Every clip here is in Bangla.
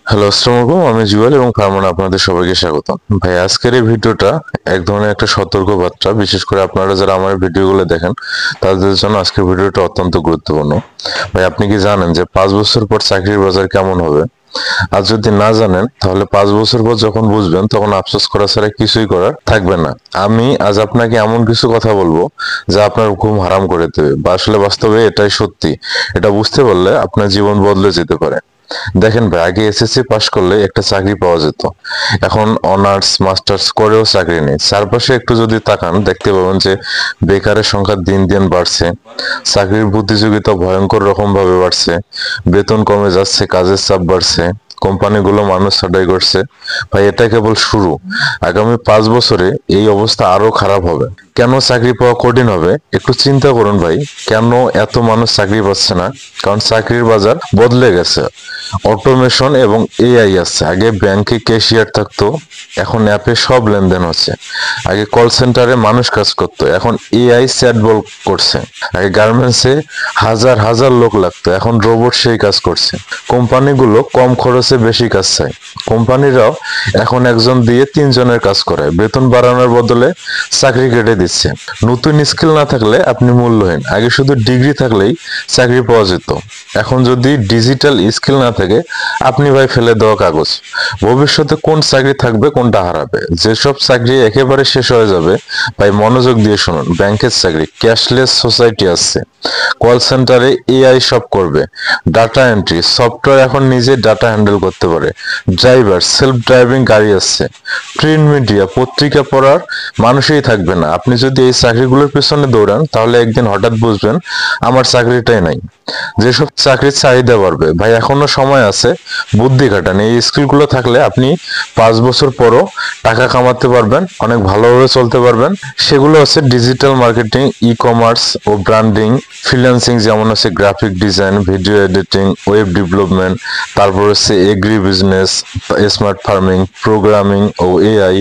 হ্যালো, আসসালামু আলাইকুম। আমি জুয়েল এবং ফারমান আপনাদের সবাইকে স্বাগতম। ভাই আজকের এই ভিডিওটা এক ধরনের একটা সতর্কবার্তা, বিশেষ করে আপনারা যারা আমার ভিডিওগুলো দেখেন তাদের জন্য আজকের ভিডিওটা অত্যন্ত গুরুত্বপূর্ণ। ভাই আপনি কি জানেন যে 5 বছর পর চাকরির বাজার কেমন হবে? আর যদি না জানেন তাহলে 5 বছর পর যখন বুঝবেন তখন আফসোস করা ছাড়া কিছুই করার থাকবে না। আমি আজ আপনাকে এমন কিছু কথা বলবো যা আপনার ঘুম হারাম করে দেবে, বা আসলে বাস্তবে এটাই সত্যি। এটা বুঝতে পারলে আপনার জীবন বদলে যেতে পারে। দেখেন ভাই, আগে এসএসসি পাশ করলে একটা চাকরি পাওয়া যেত। এখন অনার্স মাস্টার্স করেও চাকরি নেই। চারপাশে একটু যদি তাকান দেখতে পাবেন যে বেকারের সংখ্যা দিন দিন বাড়ছে, চাকরির প্রতিযোগিতা ভয়ঙ্কর রকম ভাবে বাড়ছে, বেতন কমে যাচ্ছে, কাজের চাপ বাড়ছে, কোম্পানিগুলো মানুষ ছাঁটাই করছে। ভাই এটা কেবল শুরু। আগামী 5 বছরে এই অবস্থা আরো খারাপ হবে। কেন চাকরি পাওয়া কঠিন হবে একটু চিন্তা করুন ভাই। কেন এত মানুষ চাকরি পাচ্ছে না? কারণ চাকরির বাজার বদলে গেছে। অটোমেশন এবং এআই আছে। আগে ব্যাংকে ক্যাশিয়ার থাকতো, এখন অ্যাপে সব লেনদেন হচ্ছে। আগে কল সেন্টারে মানুষ কাজ করতো, এখন এআই চ্যাটবট করছে। আগে গার্মেন্টসে হাজার হাজার লোক লাগতো, এখন রোবট সেই কাজ করছে। কোম্পানিগুলো কম খরচে বেশি কাজ চায়। কোম্পানিরাও এখন একজন দিয়ে 3 জনের কাজ করে। বেতন বাড়ানোর বদলে চাকরি কেটে দিচ্ছে। নতুন স্কিল না থাকলে আপনি মূল্যহীন। আগে শুধু ডিগ্রি থাকলেই চাকরি পাওয়া যেত, এখন যদি ডিজিটাল স্কিল না থাকে আপনি ভাই ফেলে দেওয়া কাগজ। ভবিষ্যতে কোন চাকরি থাকবে, কোনটা হারাবে? যেসব চাকরি একেবারে শেষ হয়ে যাবে ভাই মনোযোগ দিয়ে শুনুন। ব্যাংকের চাকরি, ক্যাশলেস সোসাইটি আসছে, কল সেন্টারে এআই সব করবে, ডাটা এন্ট্রি সফটওয়্যার এখন নিজে ডাটা হ্যান্ডেল করতে পারে, ড্রাইভার সেলফ ড্রাইভিং গাড়ি আসছে, প্রিন্ট মিডিয়া পত্রিকা পড়ার মানুষই থাকবে না। আপনি যদি এই চাকরিগুলোর পেছনে দৌড়ান তাহলে একদিন হঠাৎ বুঝবেন আমার চাকরিটাই নাই। যেসব চাকরির চাহিদা বাড়বে ভাই এখনো সময় আছে, বুদ্ধি খাটান। এই স্কিলগুলো থাকলে আপনি 5 বছর পরও টাকা কামাতে পারবেন, অনেক ভালোভাবে চলতে পারবেন। সেগুলো হচ্ছে ডিজিটাল মার্কেটিং, ই কমার্স ও ব্র্যান্ডিং, ফ্রিল্যান্সিং যেমন হচ্ছে graphic design, video editing, web development, তারপর হচ্ছে agri business, smart farming, programming ও এআই,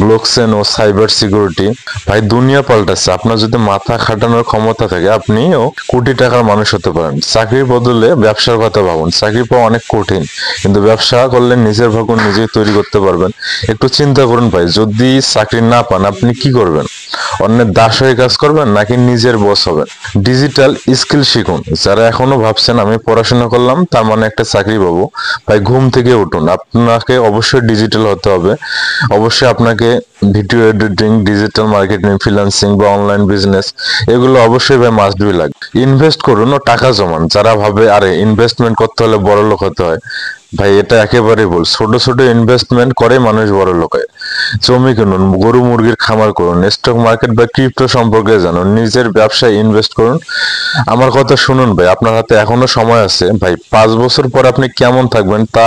ব্লকচেন ও সাইবার সিকিউরিটি। ভাই দুনিয়া পাল্টাচ্ছে। আপনার যদি মাথা খাটানোর ক্ষমতা থাকে আপনিও কোটি টাকার মানুষ হতে পারেন। চাকরির বদলে ব্যবসার কথা ভাবুন। চাকরি পাওয়া অনেক কঠিন, কিন্তু ব্যবসা করলে নিজের ভাগ্য নিজেই তৈরি করতে পারবেন। একটু চিন্তা করুন ভাই, যদি চাকরি না পান আপনি কি করবেন? অন্যের দাস হয়ে কাজ করবেন নাকি নিজের বস হবেন? ডিজিটাল স্কিল শিখুন। যারা এখনো ভাবছেন আমি পড়াশোনা করলাম তার মানে একটা চাকরি পাবো, ভাই ঘুম থেকে উঠুন। আপনাকে অবশ্যই ডিজিটাল হতে হবে। অবশ্যই আপনাকে video editing, digital marketing, freelancing বা অনলাইন বিজনেস, এগুলো অবশ্যই ভাই মাস্ট বি লাগবে। ইনভেস্ট করুন ও টাকা জমান। যারা ভাবে আরে ইনভেস্টমেন্ট করতে হলে বড় লোক হতে হয়, ভাই এটা একেবারেই ভুল। ছোট ছোট ইনভেস্টমেন্ট করে মানুষ বড় লোক হয়। জমি কিনুন, গরু মুরগির খামার করুন, স্টক মার্কেট বা ক্রিপ্টো সম্পর্কে জানুন, নিজের ব্যবসায় ইনভেস্ট করুন। আমার কথা শুনুন ভাই, আপনার হাতে এখনো সময় আছে। ভাই 5 বছর পর আপনি কেমন থাকবেন তা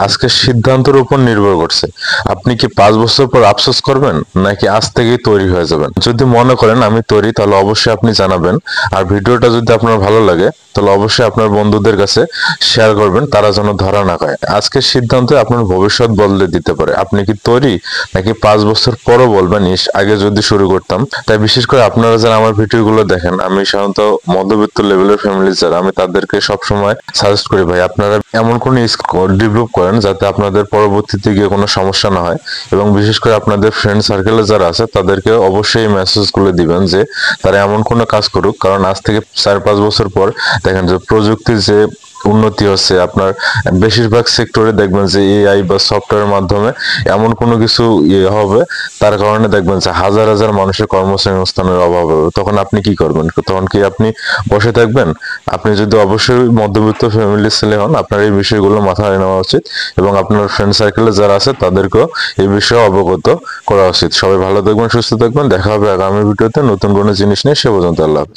আজকের সিদ্ধান্তের উপর নির্ভর করছে। আপনি কি 5 বছর পর আফসোস করবেন নাকি আজ থেকেই তৈরি হয়ে যাবেন? যদি মনে করেন আমি তৈরি, তাহলে অবশ্যই আপনি জানাবেন। আর ভিডিওটা যদি আপনার ভালো লাগে তাহলে অবশ্যই আপনার বন্ধুদের কাছে শেয়ার করবেন, তারা যেন ধরা না খায়। আজকের সিদ্ধান্ত আপনার ভবিষ্যৎ বদলে দিতে পারে। আপনি কি তৈরি নাকি 5 বছর পরও বলবেন ইস আগে যদি শুরু করতাম? তাই বিশেষ করে আপনারা যারা আমার ভিডিওগুলো দেখেন, আমি সাধারণত মধ্যবিত্ত লেভেলের ফ্যামিলি যারা, আমি তাদেরকে সবসময় সাজেস্ট করি ভাই আপনারা এমন কোনো স্কিল ডেভেলপ করেন যাতে আপনাদের পরবর্তীতে গিয়ে কোনো সমস্যা না হয়। এবং বিশেষ করে আপনাদের ফ্রেন্ড সার্কেলে যারা আছে তাদেরকে অবশ্যই এই মেসেজগুলো দিবেন যে তারা এমন কোনো কাজ করুক। কারণ আজ থেকে 4-5 বছর পর দেখেন যে প্রযুক্তির যে উন্নতি হচ্ছে, আপনার বেশিরভাগ সেক্টরে দেখবেন যে এআই বা সফটওয়্যারের মাধ্যমে এমন কোনো কিছু ইয়ে হবে, তার কারণে দেখবেন যে হাজার হাজার মানুষের কর্মসংস্থানের অভাব হবে। তখন আপনি কি করবেন? তখন কি আপনি বসে থাকবেন? আপনি যদি অবশ্যই মধ্যবিত্ত ফ্যামিলির ছেলে হন, আপনার এই বিষয়গুলো মাথায় নেওয়া উচিত এবং আপনার ফ্রেন্ড সার্কেলে যারা আছে তাদেরকেও এই বিষয়ে অবগত করা উচিত। সবাই ভালো থাকবেন, সুস্থ থাকবেন। দেখা হবে আগামী ভিডিওতে নতুন কোনো জিনিস নিয়ে। সে পর্যন্ত আল্লাহ হাফেজ।